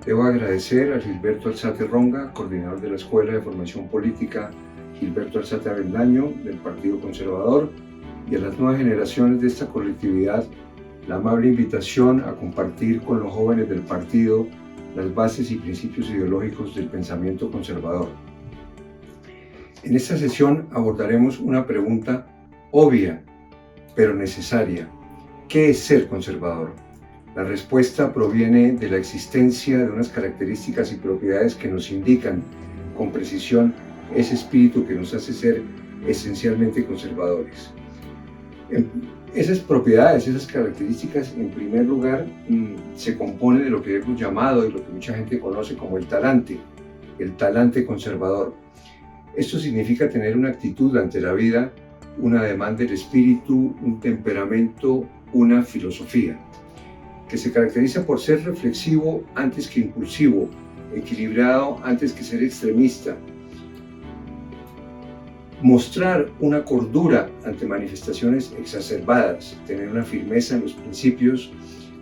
Debo agradecer a Gilberto Alzate Ronga, coordinador de la Escuela de Formación Política Gilberto Alzate Avendaño del Partido Conservador, y a las nuevas generaciones de esta colectividad la amable invitación a compartir con los jóvenes del partido las bases y principios ideológicos del pensamiento conservador. En esta sesión abordaremos una pregunta obvia, pero necesaria. ¿Qué es ser conservador? La respuesta proviene de la existencia de unas características y propiedades que nos indican con precisión ese espíritu que nos hace ser esencialmente conservadores. Esas propiedades, esas características, en primer lugar, se componen de lo que hemos llamado y lo que mucha gente conoce como el talante conservador. Esto significa tener una actitud ante la vida, una demanda del espíritu, un temperamento, una filosofía, que se caracteriza por ser reflexivo antes que impulsivo, equilibrado antes que ser extremista, mostrar una cordura ante manifestaciones exacerbadas, tener una firmeza en los principios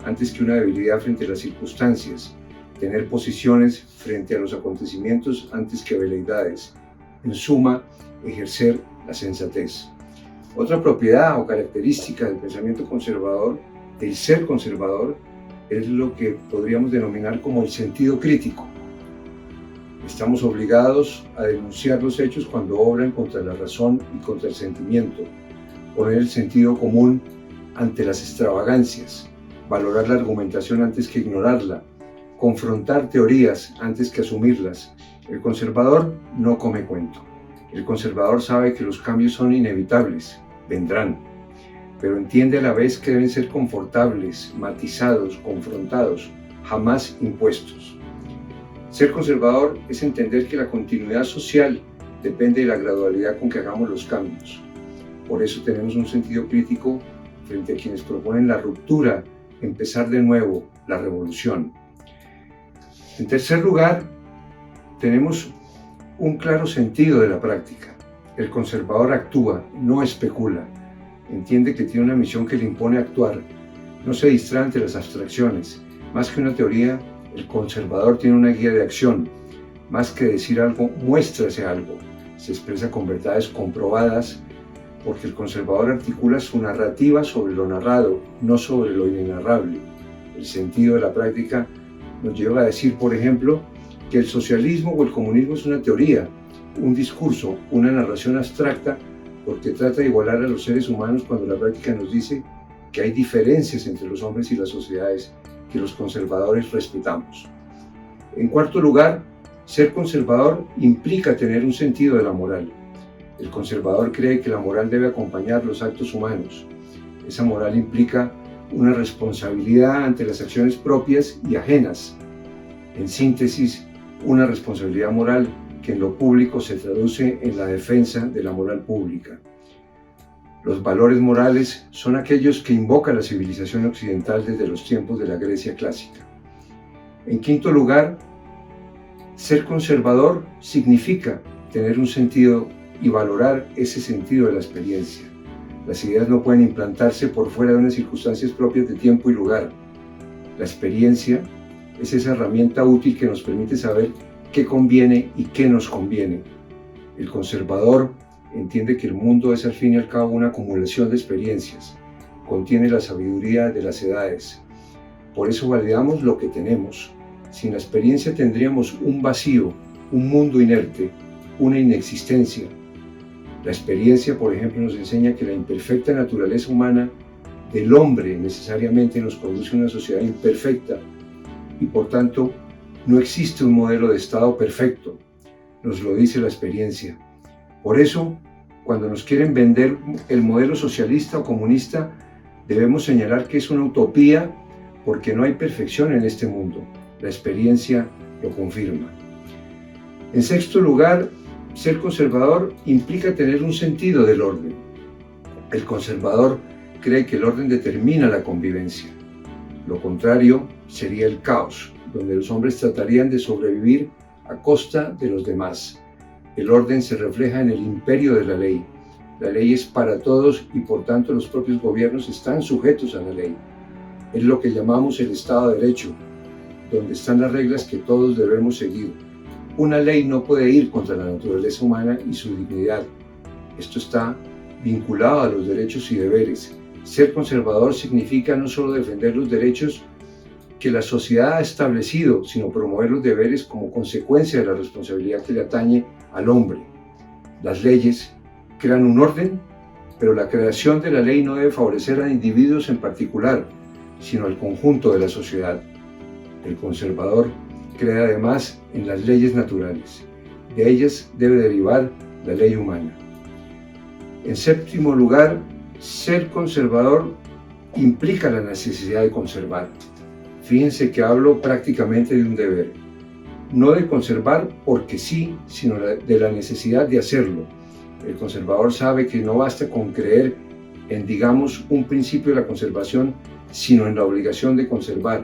antes que una debilidad frente a las circunstancias, tener posiciones frente a los acontecimientos antes que veleidades, en suma, ejercer la sensatez. Otra propiedad o característica del pensamiento conservador, del ser conservador, es lo que podríamos denominar como el sentido crítico. Estamos obligados a denunciar los hechos cuando obran contra la razón y contra el sentimiento, poner el sentido común ante las extravagancias, valorar la argumentación antes que ignorarla, confrontar teorías antes que asumirlas. El conservador no come cuento. El conservador sabe que los cambios son inevitables, vendrán, pero entiende a la vez que deben ser confortables, matizados, confrontados, jamás impuestos. Ser conservador es entender que la continuidad social depende de la gradualidad con que hagamos los cambios. Por eso tenemos un sentido crítico frente a quienes proponen la ruptura, empezar de nuevo, la revolución. En tercer lugar, tenemos un claro sentido de la práctica. El conservador actúa, no especula. Entiende que tiene una misión que le impone actuar. No se distrae ante las abstracciones. Más que una teoría, el conservador tiene una guía de acción. Más que decir algo, muestra ese algo. Se expresa con verdades comprobadas, porque el conservador articula su narrativa sobre lo narrado, no sobre lo inenarrable. El sentido de la práctica nos lleva a decir, por ejemplo, que el socialismo o el comunismo es una teoría, un discurso, una narración abstracta, porque trata de igualar a los seres humanos cuando la práctica nos dice que hay diferencias entre los hombres y las sociedades que los conservadores respetamos. En cuarto lugar, ser conservador implica tener un sentido de la moral. El conservador cree que la moral debe acompañar los actos humanos. Esa moral implica una responsabilidad ante las acciones propias y ajenas. En síntesis, una responsabilidad moral que en lo público se traduce en la defensa de la moral pública. Los valores morales son aquellos que invoca la civilización occidental desde los tiempos de la Grecia clásica. En quinto lugar, ser conservador significa tener un sentido y valorar ese sentido de la experiencia. Las ideas no pueden implantarse por fuera de unas circunstancias propias de tiempo y lugar. La experiencia es esa herramienta útil que nos permite saber qué conviene y qué nos conviene. El conservador entiende que el mundo es al fin y al cabo una acumulación de experiencias, contiene la sabiduría de las edades. Por eso validamos lo que tenemos. Sin la experiencia tendríamos un vacío, un mundo inerte, una inexistencia. La experiencia, por ejemplo, nos enseña que la imperfecta naturaleza humana del hombre necesariamente nos conduce a una sociedad imperfecta y por tanto no existe un modelo de Estado perfecto, nos lo dice la experiencia. Por eso, cuando nos quieren vender el modelo socialista o comunista, debemos señalar que es una utopía porque no hay perfección en este mundo. La experiencia lo confirma. En sexto lugar, ser conservador implica tener un sentido del orden. El conservador cree que el orden determina la convivencia. Lo contrario sería el caos, donde los hombres tratarían de sobrevivir a costa de los demás. El orden se refleja en el imperio de la ley. La ley es para todos y por tanto los propios gobiernos están sujetos a la ley. Es lo que llamamos el Estado de Derecho. donde están las reglas que todos debemos seguir. Una ley no puede ir contra la naturaleza humana y su dignidad. Esto está vinculado a los derechos y deberes. Ser conservador significa no solo defender los derechos que la sociedad ha establecido, sino promover los deberes como consecuencia de la responsabilidad que le atañe al hombre. Las leyes crean un orden, pero la creación de la ley no debe favorecer a individuos en particular, sino al conjunto de la sociedad. El conservador cree además en las leyes naturales. De ellas debe derivar la ley humana. En séptimo lugar, ser conservador implica la necesidad de conservar. Fíjense que hablo prácticamente de un deber. No de conservar porque sí, sino de la necesidad de hacerlo. El conservador sabe que no basta con creer en, digamos, un principio de la conservación, sino en la obligación de conservar.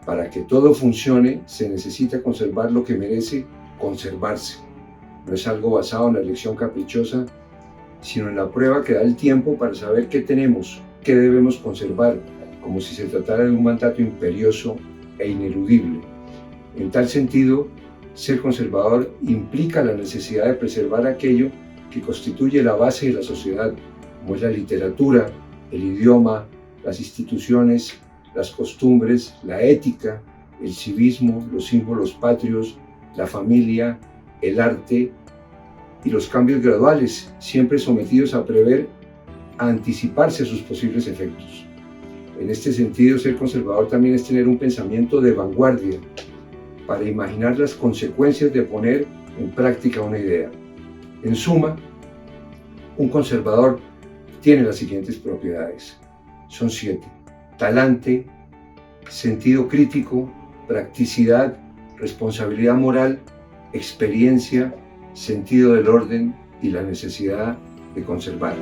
Para que todo funcione, se necesita conservar lo que merece conservarse. No es algo basado en la elección caprichosa, sino en la prueba que da el tiempo para saber qué tenemos, qué debemos conservar, como si se tratara de un mandato imperioso e ineludible. En tal sentido, ser conservador implica la necesidad de preservar aquello que constituye la base de la sociedad, como es la literatura, el idioma, las instituciones, las costumbres, la ética, el civismo, los símbolos patrios, la familia, el arte y los cambios graduales, siempre sometidos a prever, a anticiparse a sus posibles efectos. En este sentido, ser conservador también es tener un pensamiento de vanguardia para imaginar las consecuencias de poner en práctica una idea. En suma, un conservador tiene las siguientes propiedades. Son 7. Talante, sentido crítico, practicidad, responsabilidad moral, experiencia, sentido del orden y la necesidad de conservar.